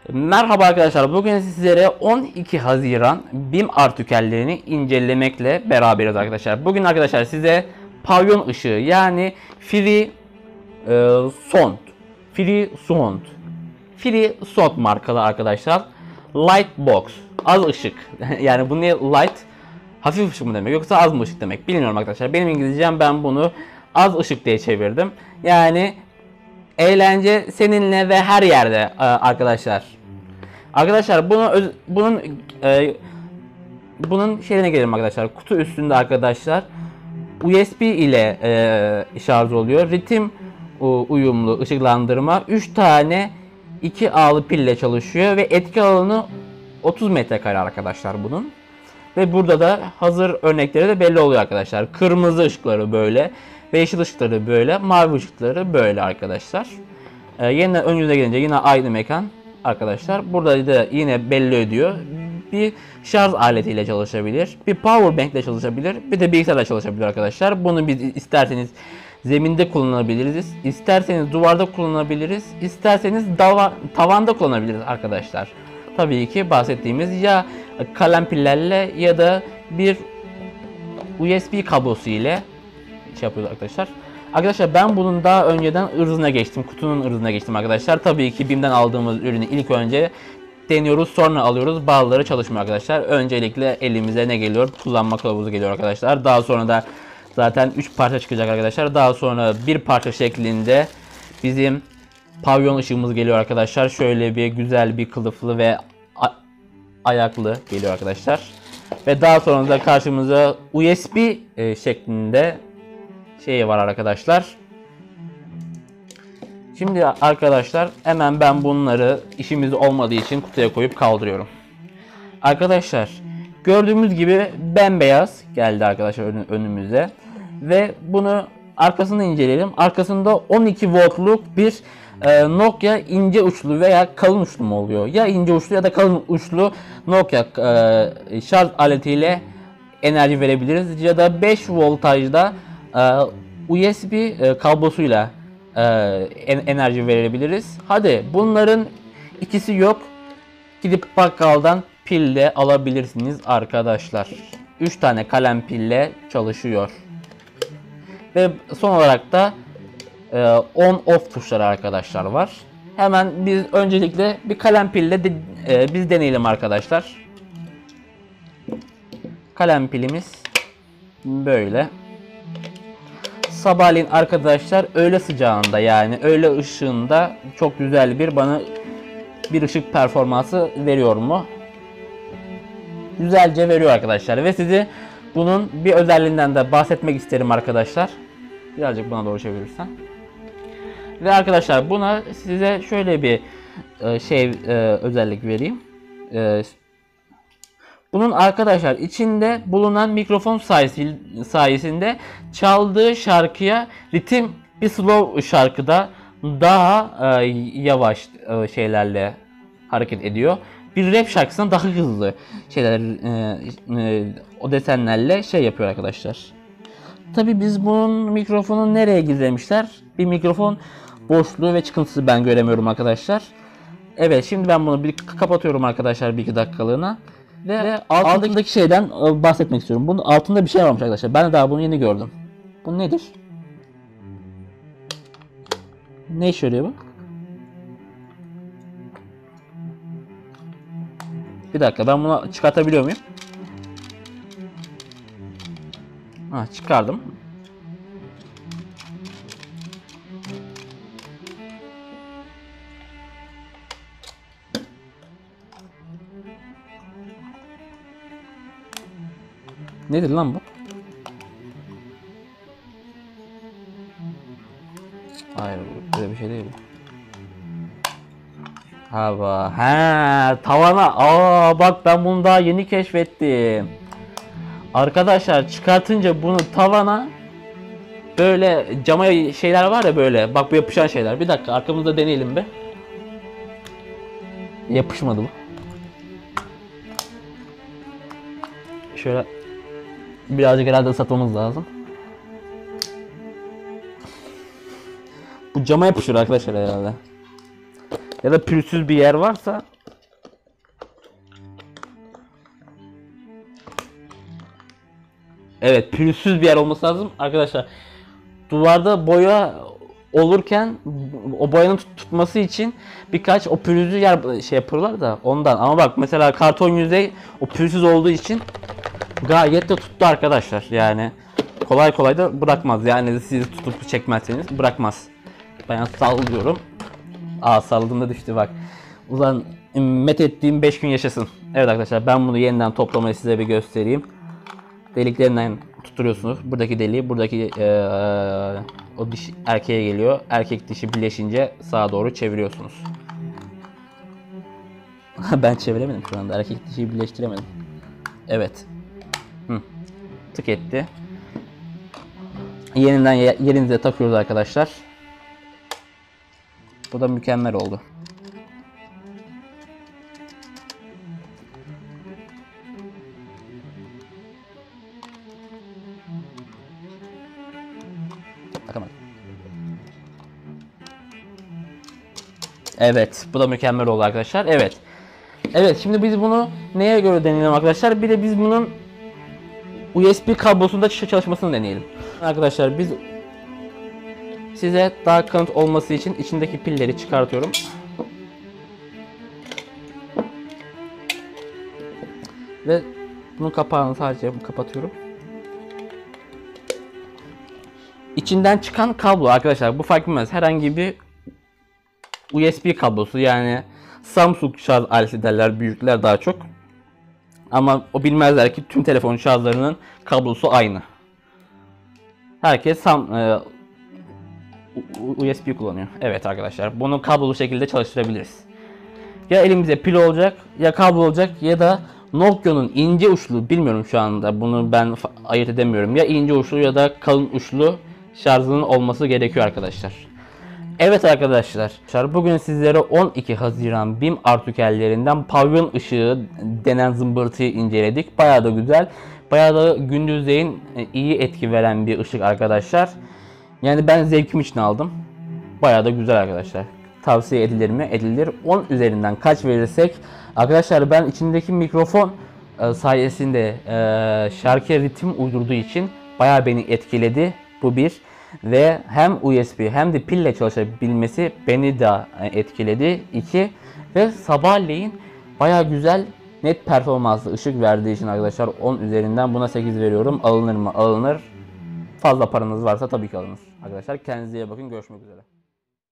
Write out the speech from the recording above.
Merhaba arkadaşlar. Bugün sizlere 12 Haziran BİM artikellerini incelemekle beraberiz arkadaşlar. Bugün arkadaşlar size pavyon ışığı yani Free Sound markalı arkadaşlar. Light Box, az ışık. Yani bu ne light? Hafif ışık mı demek yoksa az mı ışık demek bilmiyorum arkadaşlar. Benim İngilizcem, ben bunu az ışık diye çevirdim. Yani eğlence seninle ve her yerde arkadaşlar. Arkadaşlar bunun şeyine gelelim arkadaşlar. Kutu üstünde arkadaşlar USB ile şarj oluyor. Ritim uyumlu ışıklandırma, 3 tane 2 ağlı pille çalışıyor ve etki alanı 30 metrekare arkadaşlar bunun. Ve burada da hazır örnekleri de belli oluyor arkadaşlar. Kırmızı ışıkları böyle ve yeşil ışıkları böyle, mavi ışıkları böyle arkadaşlar. Yine ön yüze gelince yine aynı mekan arkadaşlar. Burada da yine belli ediyor. Bir şarj aletiyle çalışabilir, bir power bank ile çalışabilir, bir de bilgisayarla çalışabilir arkadaşlar. Bunu biz isterseniz zeminde kullanabiliriz, isterseniz duvarda kullanabiliriz, isterseniz tavanda kullanabiliriz arkadaşlar. Tabii ki bahsettiğimiz ya kalem pillerle ya da bir USB kablosu ile şey yapıyoruz arkadaşlar. Arkadaşlar ben bunun daha önceden ırzına geçtim. Kutunun ırzına geçtim arkadaşlar. Tabii ki BİM'den aldığımız ürünü ilk önce deniyoruz, sonra alıyoruz. Bazıları çalışmıyor arkadaşlar. Öncelikle elimize ne geliyor? Kullanma kılavuzu geliyor arkadaşlar. Daha sonra da zaten 3 parça çıkacak arkadaşlar. Daha sonra bir parça şeklinde bizim pavyon ışığımız geliyor arkadaşlar. Şöyle bir güzel bir kılıflı ve ayaklı geliyor arkadaşlar. Ve daha sonra da karşımıza USB şeklinde şey var arkadaşlar. Şimdi arkadaşlar hemen ben bunları işimiz olmadığı için kutuya koyup kaldırıyorum. Arkadaşlar gördüğümüz gibi bembeyaz geldi arkadaşlar önümüze. Ve bunu arkasını inceleyelim. Arkasında 12 voltluk bir Nokia ince uçlu veya kalın uçlu mu oluyor? Ya ince uçlu ya da kalın uçlu Nokia şarj aletiyle enerji verebiliriz. Ya da 5 voltajda USB kablosuyla enerji verebiliriz. Hadi bunların ikisi yok. Gidip bakkaldan pille alabilirsiniz arkadaşlar. 3 tane kalem pille çalışıyor. Ve son olarak da on off tuşları arkadaşlar var. Hemen biz öncelikle bir kalem pille biz deneyelim arkadaşlar. Kalem pilimiz böyle. Sabahleyin arkadaşlar öğle sıcağında yani öğle ışığında çok güzel bana bir ışık performansı veriyor mu? Güzelce veriyor arkadaşlar ve size bunun bir özelliğinden de bahsetmek isterim arkadaşlar. Birazcık bana doğru çevirirsen. Ve arkadaşlar buna size şöyle bir özellik vereyim. Bunun arkadaşlar içinde bulunan mikrofon sayesinde çaldığı şarkıya ritim bir slow şarkıda daha yavaş şeylerle hareket ediyor. Bir rap şarkısından daha hızlı şeyler o desenlerle şey yapıyor arkadaşlar. Tabi biz bunun mikrofonu nereye gizlemişler? Bir mikrofon boşluğu ve çıkıntısı ben göremiyorum arkadaşlar. Evet, şimdi ben bunu bir kapatıyorum arkadaşlar bir iki dakikalığına. Ve altındaki şeyden bahsetmek istiyorum. Bunun altında bir şey varmış arkadaşlar. Ben de daha bunu yeni gördüm. Bu nedir? Ne işe yarıyor bu? Bir dakika, ben bunu çıkartabiliyor muyum? Ha, çıkardım. Nedir lan bu? Hayır, böyle bir şey değil. Tavana. Bak ben bunu daha yeni keşfettim. Arkadaşlar çıkartınca bunu tavana böyle cama şeyler var ya böyle. Bak bu yapışan şeyler. Bir dakika arkamızda deneyelim be. Yapışmadı bu. Şöyle birazcık herhalde ıslatmamız lazım. Bu cama yapışır arkadaşlar herhalde. Ya da pürüzsüz bir yer varsa Evet, pürüzsüz bir yer olması lazım arkadaşlar. Duvarda boya olurken o boyanın tutması için birkaç o pürüzlü yer şey yapıyorlar da ondan. Ama bak mesela karton yüzey o pürüzsüz olduğu için gayet de tuttu arkadaşlar. Yani kolay kolay da bırakmaz. Yani siz tutup çekmezseniz bırakmaz. Ben sallıyorum. Aa, salladığımda düştü bak. Ulan met ettiğim 5 gün yaşasın. Evet arkadaşlar, ben bunu yeniden toplamayı size bir göstereyim. Deliklerinden tutturuyorsunuz. Buradaki deliği, buradaki o diş erkeğe geliyor. Erkek dişi birleşince sağa doğru çeviriyorsunuz. Ben çeviremedim şu anda. Erkek dişiyi birleştiremedim. Evet. Tık etti. Yeniden yerinize takıyoruz arkadaşlar. Bu da mükemmel oldu. Bakamadım. Evet, bu da mükemmel oldu arkadaşlar. Evet. Evet, şimdi biz bunu neye göre deneyelim arkadaşlar? Bir de biz bunun USB kablosunda çalışmasını deneyelim. Arkadaşlar biz size daha kanıt olması için içindeki pilleri çıkartıyorum. Ve bunun kapağını sadece kapatıyorum. İçinden çıkan kablo arkadaşlar, bu fark etmez. Herhangi bir USB kablosu, yani Samsung şarj aleti derler büyükler daha çok. Ama o bilmezler ki tüm telefon şarjlarının kablosu aynı. Herkes USB kullanıyor. Evet arkadaşlar, bunu kablolu şekilde çalıştırabiliriz. Ya elimize pil olacak, ya kablo olacak, ya da Nokia'nın ince uçlu, bilmiyorum şu anda, bunu ben ayırt edemiyorum. Ya ince uçlu ya da kalın uçlu şarjının olması gerekiyor arkadaşlar. Evet arkadaşlar, bugün sizlere 12 Haziran BİM artikellerinden pavyon ışığı denen zımbırtıyı inceledik. Bayağı da güzel, bayağı da gündüzleyin iyi etki veren bir ışık arkadaşlar. Yani ben zevkim için aldım. Bayağı da güzel arkadaşlar. Tavsiye edilir mi? Edilir. 10 üzerinden kaç verirsek? Arkadaşlar ben içindeki mikrofon sayesinde şarkıya ritim uydurduğu için bayağı beni etkiledi. Bu bir. Ve hem USB hem de pille çalışabilmesi beni de etkiledi. 2. Ve sabahleyin bayağı güzel, net performanslı ışık verdiği için arkadaşlar 10 üzerinden buna 8 veriyorum. Alınır mı? Alınır. Fazla paranız varsa tabii ki alınır. Arkadaşlar kendinize iyi bakın. Görüşmek üzere.